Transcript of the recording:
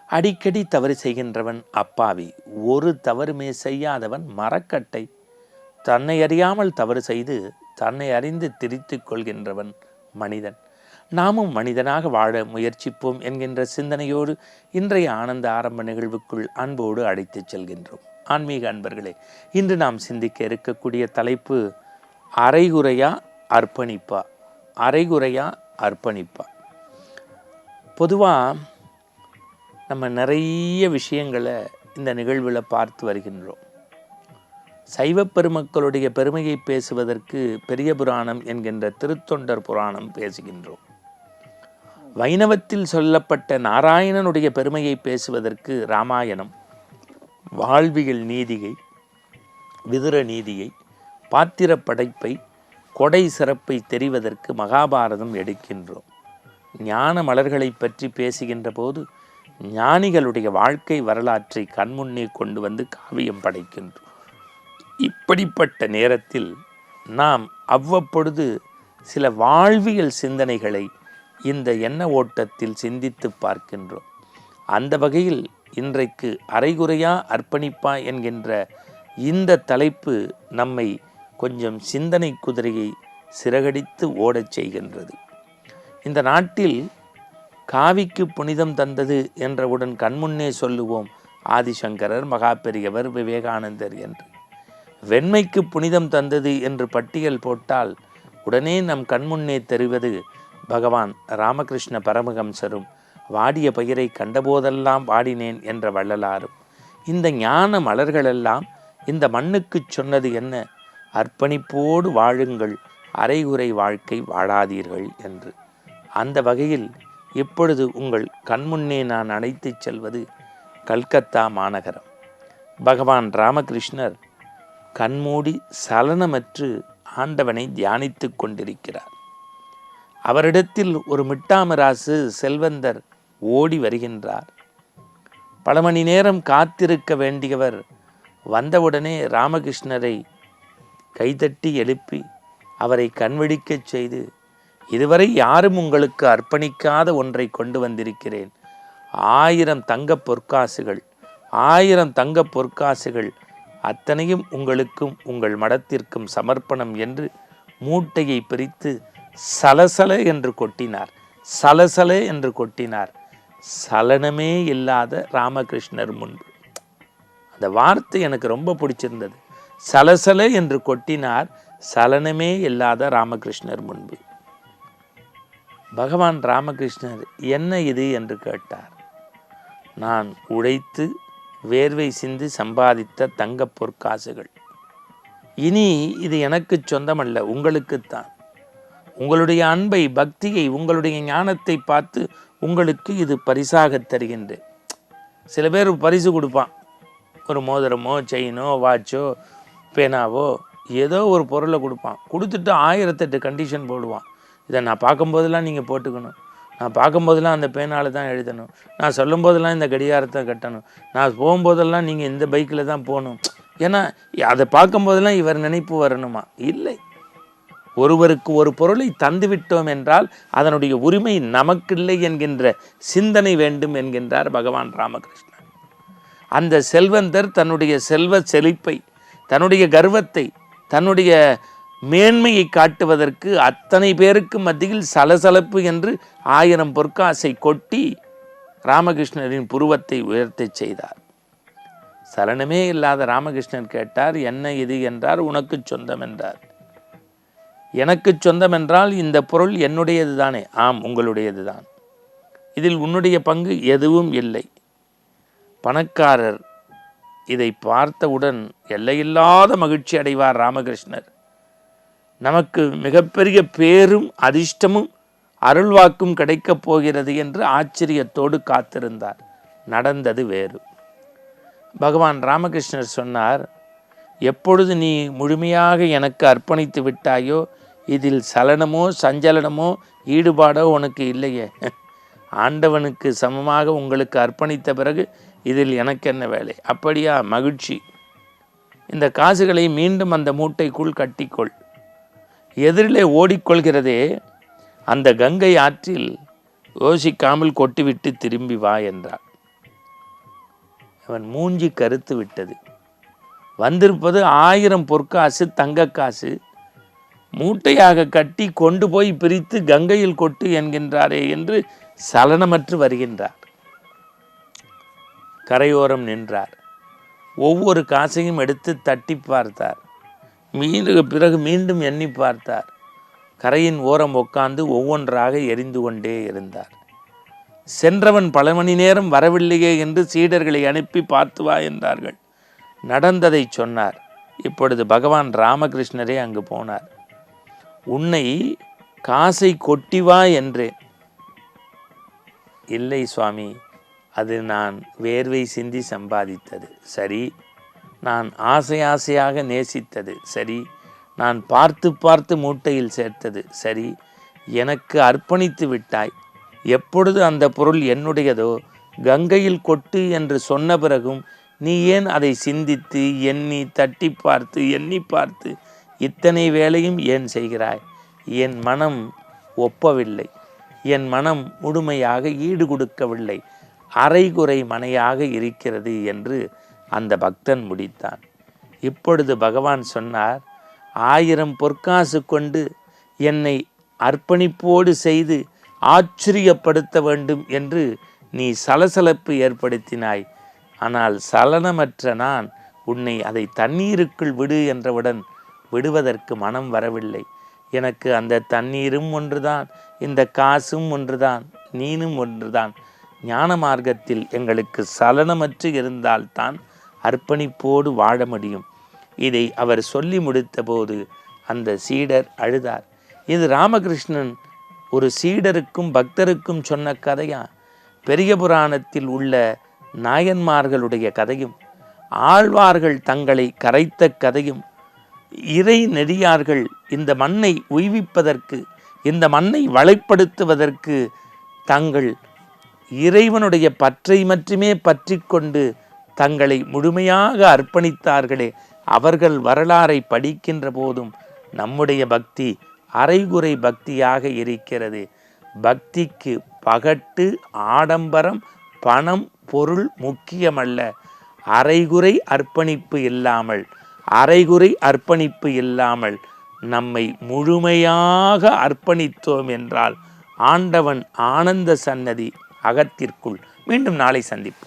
அடிக்கடி தவறு செய்கின்றவன் அப்பாவி, ஒரு தவறுமே செய்யாதவன் மரக்கட்டை. தன்னை அறியாமல் தவறு செய்து தன்னை அறிந்து திரித்து கொள்கின்றவன் மனிதன். நாமும் மனிதனாக வாழ முயற்சிப்போம் என்கின்ற சிந்தனையோடு இன்றைய ஆனந்த ஆரம்ப நிகழ்வுக்குள் அன்போடு அழைத்துச் செல்கின்றோம். ஆன்மீக அன்பர்களே, இன்று நாம் சிந்திக்க இருக்கக்கூடிய தலைப்பு அரைகுறையா அர்ப்பணிப்பா. அரைகுறையா அர்ப்பணிப்பா. பொதுவாக நம்ம நிறைய விஷயங்களை இந்த நிகழ்வில் பார்த்து வருகின்றோம். சைவ பெருமக்களுடைய பெருமையை பேசுவதற்கு பெரிய புராணம் என்கின்ற திருத்தொண்டர் புராணம் பேசுகின்றோம். வைணவத்தில் சொல்லப்பட்ட நாராயணனுடைய பெருமையை பேசுவதற்கு இராமாயணம், வாழ்வியல் நீதியை, விதுர நீதியை, பாத்திர படைப்பை, கொடை சிறப்பை தெரிவதற்கு மகாபாரதம் எடுக்கின்றோம். ஞான மலர்களை பற்றி பேசுகின்ற போது ஞானிகளுடைய வாழ்க்கை வரலாற்றை கண்முன்னே கொண்டு வந்து காவியம் படைக்கின்றோம். இப்படிப்பட்ட நேரத்தில் நாம் அவ்வப்பொழுது சில வாழ்வியல் சிந்தனைகளை இந்த எண்ண ஓட்டத்தில் சிந்தித்து பார்க்கின்றோம். அந்த வகையில் இன்றைக்கு அரைகுறையா அர்ப்பணிப்பா என்கின்ற இந்த தலைப்பு நம்மை கொஞ்சம் சிந்தனை குதிரையை சிறகடித்து ஓடச் செய்கின்றது. இந்த நாட்டில் காவிக்கு புனிதம் தந்தது என்றவுடன் கண்முன்னே சொல்லுவோம் ஆதிசங்கரர், மகா பெரியவர், விவேகானந்தர் என்று. வெண்மைக்கு புனிதம் தந்தது என்று பட்டியல் போட்டால் உடனே நம் கண்முன்னே தெரிவது பகவான் ராமகிருஷ்ண பரமஹம்சரும், வாடிய பயிரை கண்டபோதெல்லாம் வாடினேன் என்ற வள்ளலாரும். இந்த ஞான மலர்களெல்லாம் இந்த மண்ணுக்கு சொன்னது என்ன? அர்ப்பணிப்போடு வாழுங்கள், அரைகுறை வாழ்க்கை வாழாதீர்கள் என்று. அந்த வகையில் இப்பொழுது உங்கள் கண்முன்னே நான் அழைத்துச் செல்வது கல்கத்தா மாநகரம். பகவான் ராமகிருஷ்ணர் கண்மூடி சலனமற்று ஆண்டவனை தியானித்து கொண்டிருக்கிறார். அவரிடத்தில் ஒரு மிட்டாமராசு செல்வந்தர் ஓடி வருகின்றார். பல மணி நேரம் காத்திருக்க வேண்டியவர் வந்தவுடனே ராமகிருஷ்ணரை கைதட்டி எழுப்பி அவரை கண்விழிக்கச் செய்து, இதுவரை யாரும் உங்களுக்கு அர்ப்பணிக்காத ஒன்றை கொண்டு வந்திருக்கிறேன். 1000 தங்க பொற்காசுகள், 1000 தங்க பொற்காசுகள், அத்தனையும் உங்களுக்கும் உங்கள் மடத்திற்கும் சமர்ப்பணம் என்று மூட்டையை பிரித்து சலசல என்று கொட்டினார். சலசல என்று கொட்டினார். சலனமே இல்லாத ராமகிருஷ்ணர் முன்பு. அந்த வார்த்தை எனக்கு ரொம்ப பிடிச்சிருந்தது. சலசல என்று கொட்டினார், சலனமே இல்லாத ராமகிருஷ்ணர் முன்பு. பகவான் ராமகிருஷ்ணர் என்ன இது என்று கேட்டார். நான் உழைத்து வேர்வை சிந்தி சம்பாதித்த தங்க பொற்காசுகள். இனி இது எனக்கு சொந்தமல்ல, உங்களுக்குத்தான். உங்களுடைய அன்பை, பக்தியை, உங்களுடைய ஞானத்தை பார்த்து உங்களுக்கு இது பரிசாக தருகின்றேன். சில பேர் பரிசு கொடுப்பான், ஒரு மோதிரமோ, செயினோ, வாட்சோ, பேனாவோ, ஏதோ ஒரு பொருளை கொடுப்பான். கொடுத்துட்டு 1008 கண்டிஷன் போடுவான். இதை நான் பார்க்கும்போதெல்லாம் நீங்கள் போட்டுக்கணும், நான் பார்க்கும்போதெல்லாம் அந்த பேனால் தான் எழுதணும், நான் சொல்லும் போதெல்லாம் இந்த கடிகாரத்தை கட்டணும், நான் போகும்போதெல்லாம் நீங்கள் இந்த பைக்கில் தான் போகணும். ஏன்னா அதை பார்க்கும்போதெல்லாம் இவர் நினைப்பு வரணுமா? இல்லை. ஒருவருக்கு ஒரு பொருளை தந்துவிட்டோம் என்றால் அதனுடைய உரிமை நமக்கில்லை என்கின்ற சிந்தனை வேண்டும் என்கின்றார் பகவான் ராமகிருஷ்ணன். அந்த செல்வந்தர் தன்னுடைய செல்வ செழிப்பை, தன்னுடைய கர்வத்தை, தன்னுடைய மேன்மையை காட்டுவதற்கு அத்தனை பேருக்கு மத்தியில் சலசலப்பு என்று 1000 பொற்காசை கொட்டி ராமகிருஷ்ணரின் புருவத்தை உயர்த்தச் செய்தார். சலனமே இல்லாத ராமகிருஷ்ணன் கேட்டார், என்ன இது என்றார். உனக்கு சொந்தம் என்றார். எனக்கு சொந்தம் என்றால் இந்த பொருள் என்னுடையது தானே? ஆம், உங்களுடையது தான். இதில் உன்னுடைய பங்கு எதுவும் இல்லை. பணக்காரர் இதை பார்த்தவுடன் எல்லையில்லாத மகிழ்ச்சி அடைவார் ராமகிருஷ்ணர். நமக்கு மிகப்பெரிய பேரும் அதிர்ஷ்டமும் அருள்வாக்கும் கிடைக்கப் போகிறது என்று ஆச்சரியத்தோடு காத்திருந்தார். நடந்தது வேறு. பகவான் ராமகிருஷ்ணர் சொன்னார், எப்பொழுது நீ முழுமையாக எனக்கு அர்ப்பணித்து விட்டாயோ இதில் சலனமோ சஞ்சலனமோ ஈடுபாடோ உனக்கு இல்லையே. ஆண்டவனுக்கு சமமாக உங்களுக்கு அர்ப்பணித்த பிறகு இதில் எனக்கு என்ன வேலை? அப்படியா? மகிழ்ச்சி. இந்த காசுகளை மீண்டும் அந்த மூட்டைக்குள் கட்டிக்கொள். எதிரிலே ஓடிக்கொள்கிறதே அந்த கங்கை ஆற்றில் யோசிக்காமல் கொட்டிவிட்டு திரும்பி வா என்றார். அவன் மூஞ்சி கருத்து விட்டது. வந்திருப்பது 1000 பொற்காசு, தங்கக்காசு. மூட்டையாக கட்டி கொண்டு போய் பிரித்து கங்கையில் கொட்டு என்கின்றாரே என்று சலனமற்று வருகின்றார். கரையோரம் நின்றார். ஒவ்வொரு காசையும் எடுத்து தட்டி பார்த்தார். பிறகு மீண்டும் எண்ணி பார்த்தார். கரையின் ஓரம் உட்கார்ந்து ஒவ்வொன்றாக எரிந்து கொண்டே இருந்தார். சென்றவன் பல மணி நேரம் வரவில்லையே என்று சீடர்களை அனுப்பி பார்த்து வா என்றார்கள். நடந்ததை சொன்னார். இப்பொழுது பகவான் ராமகிருஷ்ணரே அங்கு போனார். உன்னை காசை கொட்டி வா என்றேன். இல்லை சுவாமி, அது நான் வேர்வை சிந்தி சம்பாதித்தது. சரி, நான் ஆசையாக நேசித்தது. சரி, நான் பார்த்து பார்த்து மூட்டையில் சேர்த்தது. சரி, எனக்கு அர்ப்பணித்து விட்டாய். எப்பொழுது அந்த பொருள் என்னுடையதோ கங்கையில் கொட்டு என்று சொன்ன பிறகும் நீ ஏன் அதை சிந்தித்து எண்ணி தட்டி பார்த்து எண்ணி பார்த்து இத்தனை வேலையும் ஏன் செய்கிறாய்? என் மனம் ஒப்பவில்லை. என் மனம் முழுமையாக ஈடு கொடுக்கவில்லை. அரைகுறை மனையாக இருக்கிறது என்று அந்த பக்தன் முடித்தான். இப்பொழுது பகவான் சொன்னார், 1000 பொற்காசு கொண்டு என்னை அர்ப்பணிப்போடு செய்து ஆச்சரியப்படுத்த வேண்டும் என்று நீ சலசலப்பு ஏற்படுத்தினாய். ஆனால் சலனமற்ற நான் உன்னை அதை தண்ணீருக்குள் விடு என்றவுடன் விடுவதற்கு மனம் வரவில்லை. எனக்கு அந்த தண்ணீரும் ஒன்றுதான், இந்த காசும் ஒன்றுதான், நீனும் ஒன்றுதான். ஞான மார்க்கத்தில் எங்களுக்கு சலனமற்று இருந்தால்தான் அர்ப்பணிப்போடு வாழ முடியும். இதை அவர் சொல்லி முடித்த போது அந்த சீடர் அழுதார். இது ராமகிருஷ்ணன் ஒரு சீடருக்கும் பக்தருக்கும் சொன்ன கதையா? பெரிய புராணத்தில் உள்ள நாயன்மார்களுடைய கதையும், ஆழ்வார்கள் தங்களை கரைத்த கதையும், இறை நெறியார்கள் இந்த மண்ணை உய்விப்பதற்கு, இந்த மண்ணை வளைப்படுத்துவதற்கு தங்கள் இறைவனுடைய பற்றை மட்டுமே பற்றி கொண்டு தங்களை முழுமையாக அர்ப்பணித்தார்களே, அவர்கள் வரலாறை படிக்கின்ற போதும் நம்முடைய பக்தி அரைகுறை பக்தியாக இருக்கிறது. பக்திக்கு பகட்டு, ஆடம்பரம், பணம், பொருள் முக்கியமல்ல. அரைகுறை அர்ப்பணிப்பு இல்லாமல் நம்மை முழுமையாக அர்ப்பணித்தோம் என்றால் ஆண்டவன் ஆனந்த சன்னதி அகத்திற்குள். மீண்டும் நாளை சந்திப்போம்.